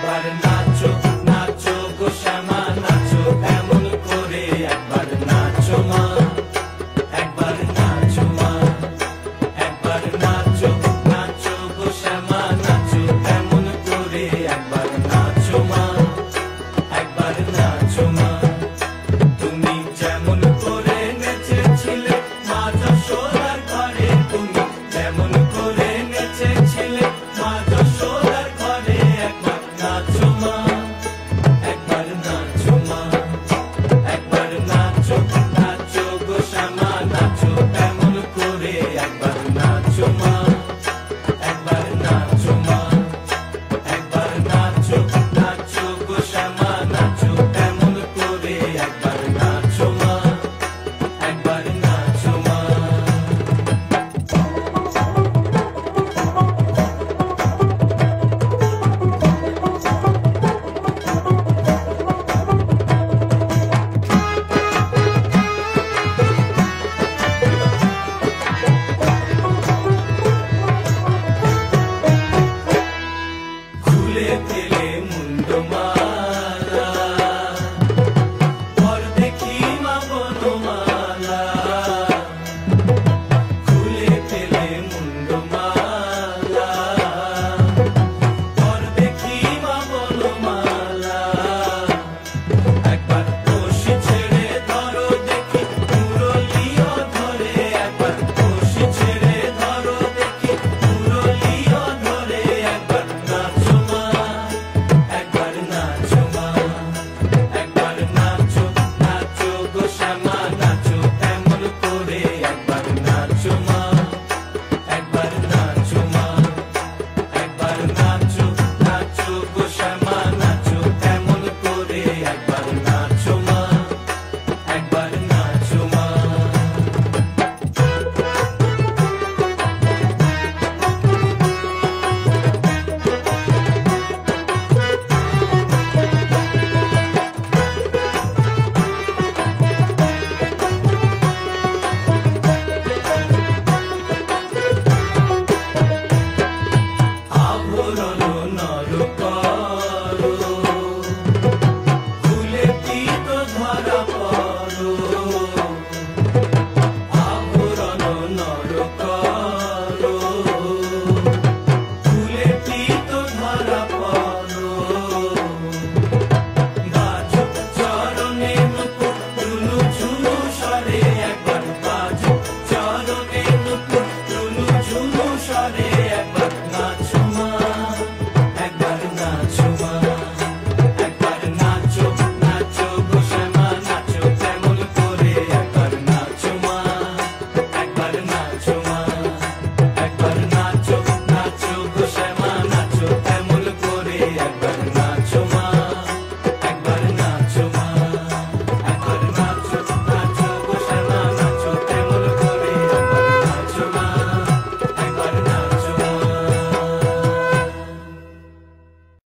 একবার নাচো নাচো গো শ্যামা নাচো এমন করে একবার নাচো মা একবার নাচো মা একবার নাচো নাচো গো শ্যামা নাচো এমন করে একবার নাচো মা একবার নাচো মা তুমি যেমন করে নেচেছিলে মা যশোদার ঘরে তুমি যেমন করে নেচেছিলে মা যশোদার ঘরে একবার নাচো মা একবার নাচো মা একবার নাচো নাচো গো শ্যামা নাচো এমন করে একবার নাচো মা একবার নাচো মা একবার নাচো নাচো গো শ্যামা নাচো এমন করে একবার নাচো মা একবার নাচো মা খুলে দিল